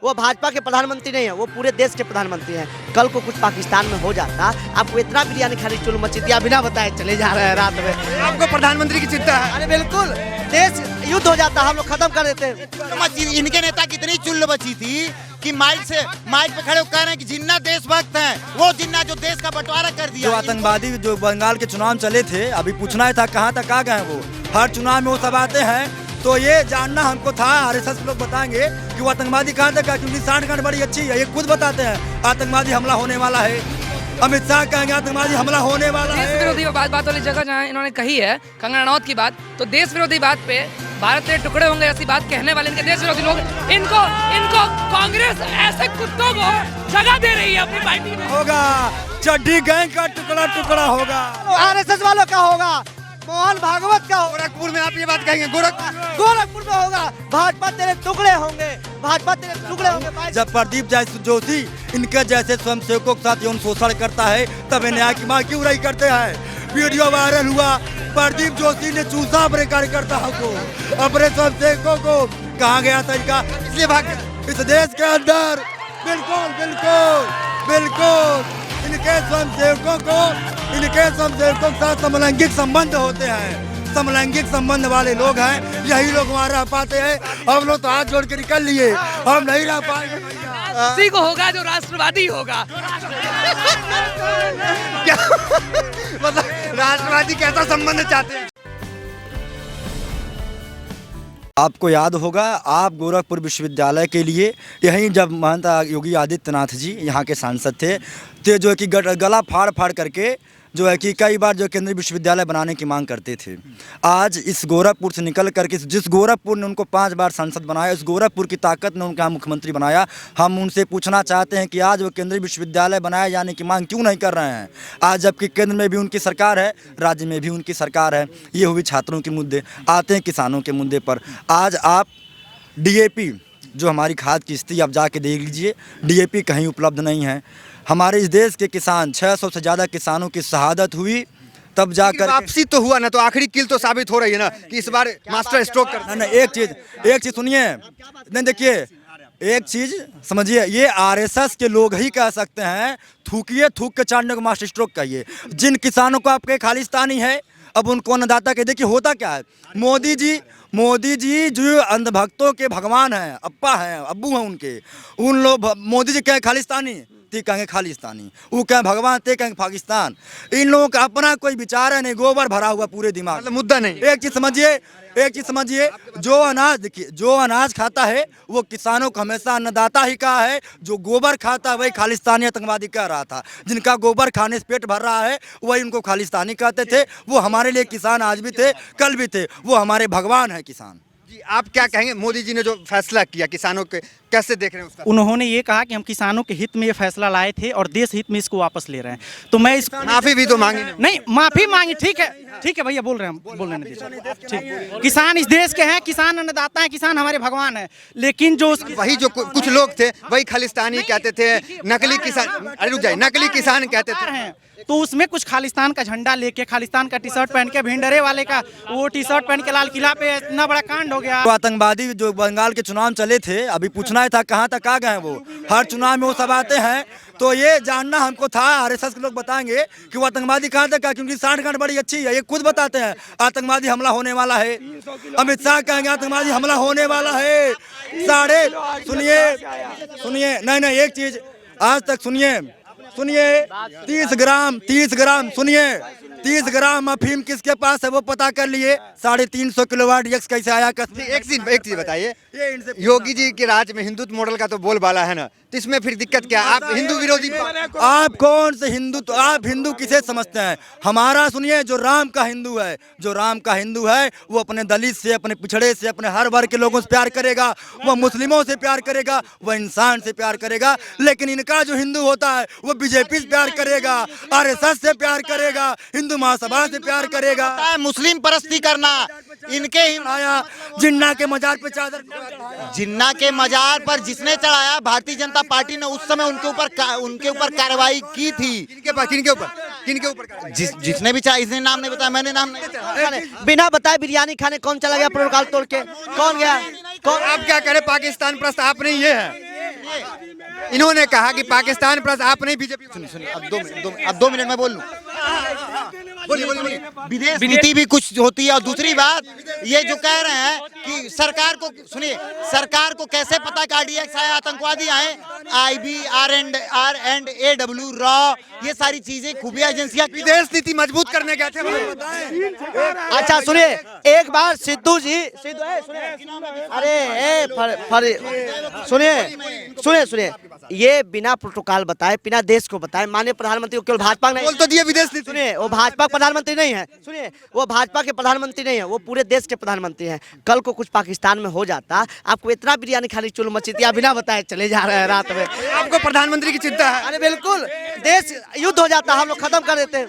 वो भाजपा के प्रधानमंत्री नहीं है, वो पूरे देश के प्रधानमंत्री हैं। कल को कुछ पाकिस्तान में हो जाता, आपको इतना बिरयानी खाने की चुल मची थी, बिना बताए चले जा रहे हैं रात में। आपको प्रधानमंत्री की चिंता है? अरे बिल्कुल, देश युद्ध हो जाता, हम लोग खत्म कर देते। इनके नेता कितनी चुल्ल बची थी कि माइक पे खड़े होकर कह रहे हैं कि जिन्ना देशभक्त हैं, वो जिन्ना जो देश का बंटवारा कर दिया। जो आतंकवादी जो बंगाल के चुनाव चले थे, अभी पूछना ही था कहाँ तक आ गए वो। हर चुनाव में वो सब आते हैं, तो ये जानना हमको था। आरएसएस लोग बताएंगे कि वो आतंकवादी कहाँ तक है, क्योंकि सांठगांठ बड़ी अच्छी है। ये खुद बताते हैं आतंकवादी हमला होने वाला है। अमित शाह कहेंगे आतंकवादी हमला होने वाला है। देश विरोधी बात वाली जगह जहाँ इन्होंने कही है कंगना रनौत की बात, तो देश विरोधी बात पे भारत के टुकड़े होंगे ऐसी बात कहने वाले इनके देश विरोधी लोग, इनको कांग्रेस ऐसे कुत्तों को जगह दे रही है अपनी पार्टी में। होगा चड्डी गैंग का टुकड़ा टुकड़ा होगा, आरएसएस वालों का होगा, मोहन भागवत का होगा। गोरखपुर में आप ये बात कहेंगे? गोरखपुर में होगा, भाजपा तेरे टुकड़े होंगे, भाजपा तेरे टुकड़े होंगे। जब प्रदीप जोशी इनके जैसे स्वयंसेवकों के साथ यौन शोषण करता है, तब न्याय की मांग क्यों नहीं करते हैं? वीडियो वायरल हुआ, प्रदीप जोशी ने चूसा अपने कार्यकर्ताओं को, अपने स्वयंसेवकों को, कहाँ गया था इनका? इसलिए भाग इस देश के अंदर बिल्कुल बिल्कुल बिल्कुल इनके स्वयंसेवकों के साथ समलैंगिक संबंध होते हैं। समलैंगिक संबंध वाले लोग हैं, यही लोग वहाँ रह पाते हैं। हम लोग तो हाथ जोड़ के निकल लिए, हम नहीं रह पाएंगे। उसी को होगा जो राष्ट्रवादी होगा। क्या मतलब राष्ट्रवादी कैसा संबंध चाहते हैं? आपको याद होगा, आप गोरखपुर विश्वविद्यालय के लिए यहीं जब महंत योगी आदित्यनाथ जी यहाँ के सांसद थे, तो जो है कि गला फाड़ फाड़ करके जो है कि कई बार जो केंद्रीय विश्वविद्यालय बनाने की मांग करते थे। आज इस गोरखपुर से निकल करके, जिस गोरखपुर ने उनको 5 बार सांसद बनाया, इस गोरखपुर की ताकत ने उनका मुख्यमंत्री बनाया। हम उनसे पूछना चाहते हैं कि आज वो केंद्रीय विश्वविद्यालय बनाए जाने की मांग क्यों नहीं कर रहे हैं? आज जबकि केंद्र में भी उनकी सरकार है, राज्य में भी उनकी सरकार है। ये हुई छात्रों के मुद्दे। आते हैं किसानों के मुद्दे पर। आज आप DAP जो हमारी खाद की स्थिति आप जाके देख लीजिए, DAP कहीं उपलब्ध नहीं है। हमारे इस देश के किसान 600 से ज़्यादा किसानों की शहादत हुई, तब जाकर वापसी तो हुआ ना, तो आखिरी किल तो साबित हो रही है ना कि इस बार मास्टर स्ट्रोक कर। नहीं, एक चीज़ सुनिए, नहीं देखिए, एक चीज़ समझिए, ये RSS के लोग ही कह सकते हैं, थूक के चाटने को मास्टर स्ट्रोक कहिए। जिन किसानों को आपके खालिस्तानी है, अब उनको अन्नदाता के देखिए होता क्या है। मोदी जी जो अंधभक्तों के भगवान हैं, अप्पा हैं, अब्बू हैं उनके, उन लोग मोदी जी क्या खालिस्तानी, ते कहेंगे खालिस्तानी, वो कहें भगवान, ते कहेंगे पाकिस्तान। इन लोगों का अपना कोई विचार है नहीं, गोबर भरा हुआ पूरे दिमाग, मतलब मुद्दा नहीं। एक चीज समझिए, जो अनाज देखिए, जो अनाज खाता है वो किसानों को हमेशा अन्नदाता ही कहा है। जो गोबर खाता है वही खालिस्तानी आतंकवादी कह रहा था। जिनका गोबर खाने से पेट भर रहा है वही उनको खालिस्तानी कहते थे। वो हमारे लिए किसान आज भी थे, कल भी थे, वो हमारे भगवान है किसान। जी, आप क्या कहेंगे? मोदी जी ने जो फैसला किया किसानों के, कैसे देख रहे हैं उसका? उन्होंने ये कहा कि हम किसानों के हित में ये फैसला लाए थे और देश हित में इसको वापस ले रहे हैं। तो मैं इस माफी भी तो मांगी नहीं, माफी मांगी, ठीक है भैया, बोल रहे हैं, बोल रहे हैं, ठीक। किसान इस देश के हैं, किसान अन्नदाता हैं, किसान हमारे भगवान हैं। लेकिन जो वही जो कुछ लोग थे वही खालिस्तानी कहते थे, नकली किसान, अरे रुक जाइए, नकली किसान कहते थे। तो उसमें कुछ खालिस्तान का झंडा लेके, खालिस्तान का टी-शर्ट पहन के, भिंडरे वाले का वो टी-शर्ट पहन के लाल किला पे इतना बड़ा कांड हो गया। तो आतंकवादी जो बंगाल के चुनाव चले थे, अभी पूछना ही था कहाँ तक आ गए वो। हर चुनाव में वो सब आते हैं, तो ये जानना हमको था। RSS के लोग बताएंगे कि वो आतंकवादी कहाँ तक है, क्योंकि सांठगांठ बड़ी अच्छी है। ये खुद बताते हैं आतंकवादी हमला होने वाला है। अमित शाह कहेंगे आतंकवादी हमला होने वाला है। सुनिए, नहीं, एक चीज आज तक सुनिए, 30 ग्राम सुनिए, 30 ग्राम अफीम किसके पास है वो पता कर लिए। 350 किलोवाट यक्स कैसे आया? एक चीज बताइए, योगी जी के राज्य में हिंदुत्व मॉडल का तो बोलबाला है ना, तो इसमें फिर दिक्कत क्या? आप हिंदू विरोधी, आप कौन से हिंदू? तो आप हिंदू किसे समझते हैं? हमारा सुनिए, जो राम का हिंदू है, वो अपने दलित से, अपने पिछड़े से, अपने हर वर्ग के लोगों से प्यार करेगा, वो मुस्लिमों से प्यार करेगा, वो इंसान से प्यार करेगा। लेकिन इनका जो हिंदू होता है वो बीजेपी से प्यार करेगा, RSS से प्यार करेगा, हिंदू महासभा से प्यार करेगा। मुस्लिम परस्ती करना इनके ही आया। जिन्ना के मजार पे चादर, जिन्ना के मजार पर जिसने चढ़ाया, भारतीय जनता पार्टी ने उस समय उनके ऊपर कार्रवाई की थी। किनके ऊपर? जिसने भी चाहा, इसने नाम नहीं बताया, मैंने नाम नहीं बताया। बिना बताए बिरयानी खाने कौन चला गया प्रोटोकॉल तोड़ के? कौन गया? आप क्या कह रहे? पाकिस्तान प्रस्ताव नहीं, ये है इन्होंने कहा कि पाकिस्तान प्लस आप नहीं बीजेपी। सुनिए अब 2 मिनट में बोल लूं। विदेश नीति भी कुछ होती है। और दूसरी बात ये जो कह रहे हैं कि सरकार को, सुनिए, सरकार को कैसे पता कि RDX आए, आतंकवादी आए, IB, R&AW, रॉ, ये सारी चीजें खुफिया एजेंसियां विदेश नीति मजबूत करने गए थे। अच्छा सुनिए, एक बार सिद्धू जी, सुनिए, ये बिना प्रोटोकॉल बताए, बिना देश को बताए, माननीय प्रधानमंत्री को केवल भाजपा नहीं बोल तो दिए विदेश नीति। सुनिए, वो भाजपा प्रधानमंत्री नहीं है, सुनिए, वो भाजपा के प्रधानमंत्री नहीं है, वो पूरे देश के प्रधानमंत्री हैं। कल को कुछ पाकिस्तान में हो जाता, आपको इतना बिरयानी खाने की चुल मची थी, बिना बताए चले जा रहे हैं रात में। आपको प्रधानमंत्री की चिंता है? अरे बिल्कुल, देश युद्ध हो जाता, हम लोग खत्म कर देते हैं।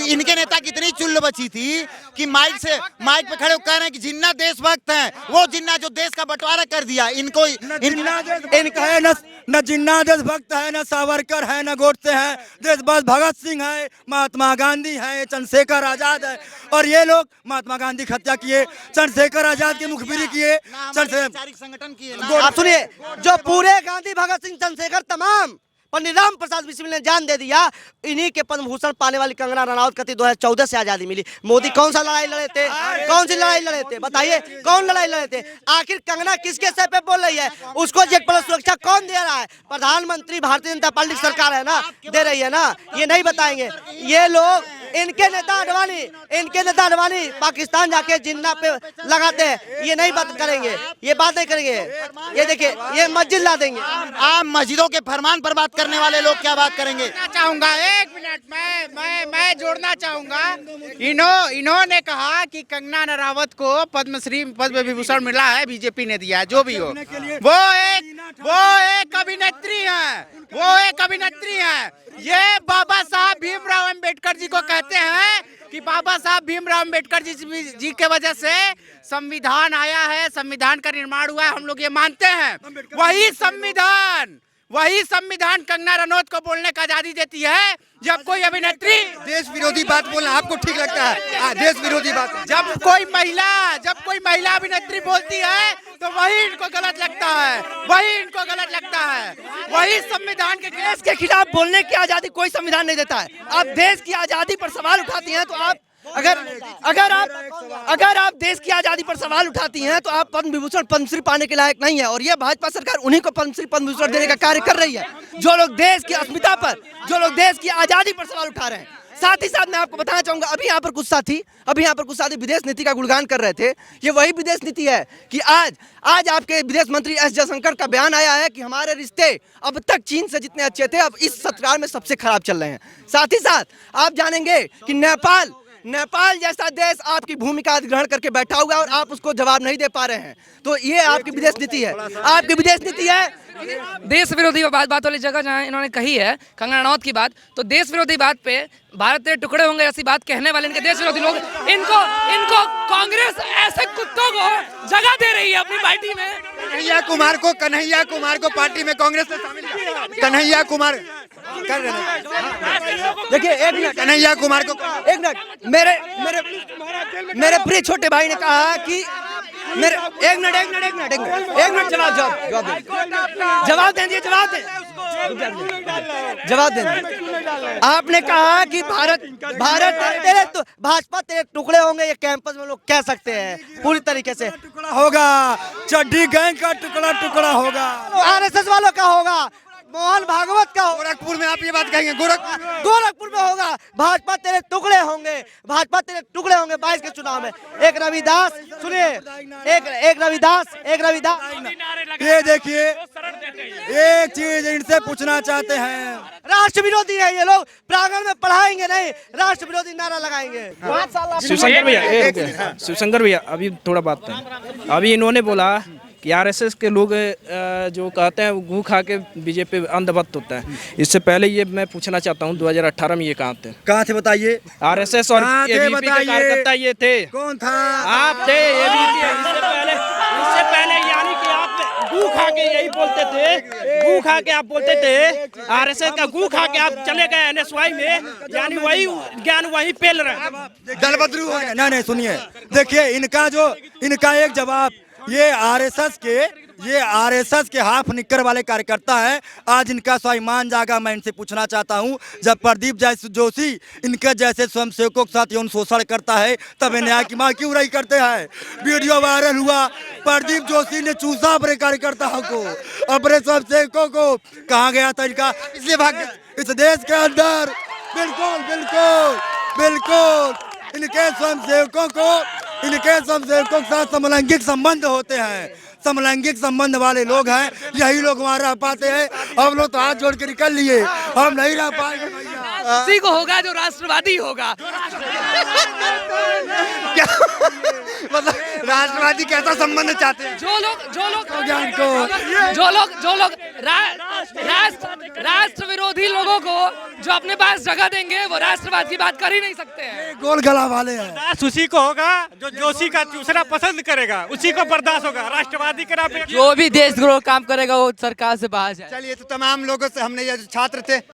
इनके नेता की इतनी चुल्ल बची थी कि माइक पे खड़े होकर कह रहे हैं कि जिन्ना देशभक्त हैं, वो जिन्ना जो देश का बंटवारा कर दिया। इनको इनका है न जिन्ना देशभक्त है, न सावरकर है, न गोडसे है। देशभक्त भगत सिंह है, महात्मा गांधी है, चंद्रशेखर आजाद है। और ये लोग महात्मा गांधी की हत्या किए, चंद्रशेखर आजाद की मुखबिरी किए, संगठन किए। आप सुनिए, जो पूरे गांधी, भगत सिंह, चंद्रशेखर, तमाम पंडित राम प्रसाद बिस्मिल ने जान दे दिया। इन्हीं के पद्म भूषण पाने वाली कंगना रनौत कहती 2014 से आजादी मिली। मोदी कौन सा लड़ाई लड़े थे? कौन सी लड़ाई लड़े थे? बताइए, कौन लड़ाई लड़े थे? आखिर कंगना किसके सर पे बोल रही है? उसको जेट प्लस सुरक्षा कौन दे रहा है? प्रधानमंत्री भारतीय जनता पार्टी की सरकार है ना, दे रही है ना। ये नहीं बताएंगे ये लोग। इनके नेता अडवाणी पाकिस्तान जाके जिन्ना पे लगाते हैं, ये नहीं बात करेंगे, ये बात नहीं करेंगे। ये देखिए, ये मस्जिद ला देंगे। आप मस्जिदों के फरमान पर बात करने वाले लोग क्या बात करेंगे? चाहूंगा 1 मिनट मैं जोड़ना चाहूंगा। इन्होंने कहा कि कंगना रनावत को पद्मश्री, पद्म विभूषण मिला है, बीजेपी ने दिया है। जो भी हो, वो एक अभिनेत्री है। ये बाबा साहब भीमराव अंबेडकर जी को कहते हैं कि बाबा साहब भीमराव अंबेडकर जी के वजह से संविधान आया है, संविधान का निर्माण हुआ है, हम लोग ये मानते हैं। वही संविधान कंगना रनौत को बोलने का आजादी देती है। जब कोई अभिनेत्री देश विरोधी बात बोलना आपको ठीक लगता है? देश विरोधी बात जब कोई महिला अभिनेत्री बोलती है तो वही इनको गलत लगता है। वही संविधान के देश के खिलाफ बोलने की आजादी कोई संविधान नहीं देता है। आप देश की आजादी पर सवाल उठाती हैं तो आप अगर आप देश की आजादी पर सवाल उठाती हैं तो आप पद्म विभूषण, पद्मश्री पाने के लायक नहीं है। और ये भाजपा सरकार उन्हीं को पद्मश्री, पद्म विभूषण देने का कार्य कर रही है, जो लोग देश की अस्मिता पर, जो लोग देश की आजादी पर सवाल उठा रहे हैं। साथ ही साथ मैं आपको बताना चाहूंगा, अभी यहाँ पर कुछ साथी विदेश नीति का गुणगान कर रहे थे। ये वही विदेश नीति है कि आज आपके विदेश मंत्री एस जयशंकर का बयान आया है कि हमारे रिश्ते अब तक चीन से जितने अच्छे थे, अब इस सरकार में सबसे खराब चल रहे हैं। साथ ही साथ आप जानेंगे कि नेपाल जैसा देश आपकी भूमिका ग्रहण करके बैठा हुआ है और आप उसको जवाब नहीं दे पा रहे हैं। तो ये आपकी विदेश नीति है, देश विरोधी बात वाली जगह जहाँ इन्होंने कही है कंगना रनौत की बात, तो देश विरोधी बात पे भारत के टुकड़े होंगे ऐसी बात कहने वाले इनके देश विरोधी लोग, इनको कांग्रेस ऐसे कुत्तों को जगह दे रही है अपनी पार्टी में। कन्हैया कुमार को पार्टी में कांग्रेस ने शामिल किया। कन्हैया कुमार कर रहे हैं। देखिए, एक मिनट, कन्हैया कुमार को एक मिनट, मेरे प्रिय छोटे भाई ने कहा कि एक मिनट जवाब दें। आपने कहा कि भाजपा तेरे टुकड़े होंगे, ये कैंपस में लोग कह सकते हैं पूरी तरीके से। टुकड़ा होगा, चड्डी गैंग का टुकड़ा होगा, आरएसएस वालों का होगा, मोहन भागवत का होगा। गोरखपुर में आप ये बात कहेंगे? गोरखपुर में होगा। भाजपा तेरे टुकड़े होंगे 22 के चुनाव में। एक रविदास, सुनिए, एक रविदास ये देखिए, एक चीज इनसे पूछना चाहते हैं, राष्ट्र विरोधी है ये लोग। प्रांगण में पढ़ाएंगे नहीं, राष्ट्र विरोधी नारा लगाएंगे। शिवशंकर भैया अभी थोड़ा बात है। अभी इन्होंने बोला कि आरएसएस के लोग जो कहते हैं गू खा के बीजेपी अंधभक्त होता है। इससे पहले ये मैं पूछना चाहता हूँ, 2018 में ये कहाँ थे बताइए? आरएसएस और एबीपी के कार्यकर्ता ये थे। कौन था? आप थे। एबीपी इससे पहले यानी कि आप गू खा के यही बोलते थे, आप बोलते थे आरएसएस का गू खा के आप चले गए NSY में, यानी वही ज्ञान वही पेल रहे हैं। दल बदलू नहीं, सुनिए, देखिए इनका एक जवाब, ये आरएसएस के ये आरएसएस के हाफ निक्कर वाले कार्यकर्ता हैं। आज इनका स्वाभिमान जागा। मैं इनसे पूछना चाहता हूं, जब प्रदीप जोशी इनके जैसे स्वयंसेवकों के साथ यौन शोषण करता है तब ये न्याय की मांग क्यों नहीं करते हैं? वीडियो वायरल हुआ, प्रदीप जोशी ने चूसा अपने कार्यकर्ताओं को, अपने स्वयंसेवकों को। कहाँ गया था इनका? इसलिए भाग इस देश के अंदर बिल्कुल बिल्कुल बिल्कुल इनके स्वयंसेवकों के साथ समलैंगिक संबंध होते हैं। समलैंगिक संबंध वाले लोग हैं, यही लोग वहाँ रह पाते हैं। हम लोग तो हाथ जोड़ के निकल लिए, हम नहीं रह पाएंगे भैया। उसी को होगा जो राष्ट्रवादी होगा। क्या मतलब राष्ट्रवादी कैसा संबंध चाहते हैं? जो लोग राष्ट्र विरोधी लोगों को जो अपने पास जगह देंगे वो राष्ट्रवाद की बात कर ही नहीं सकते हैं। गोल गला वाले हैं। बर्दाश्त उसी को होगा जो जोशी का चूसना पसंद करेगा, उसी को बर्दाश्त होगा। राष्ट्रवादी के नाम पे जो भी देशद्रोह काम करेगा वो सरकार से बाहर जाए। चलिए, तो तमाम लोगों से हमने ये जो छात्र थे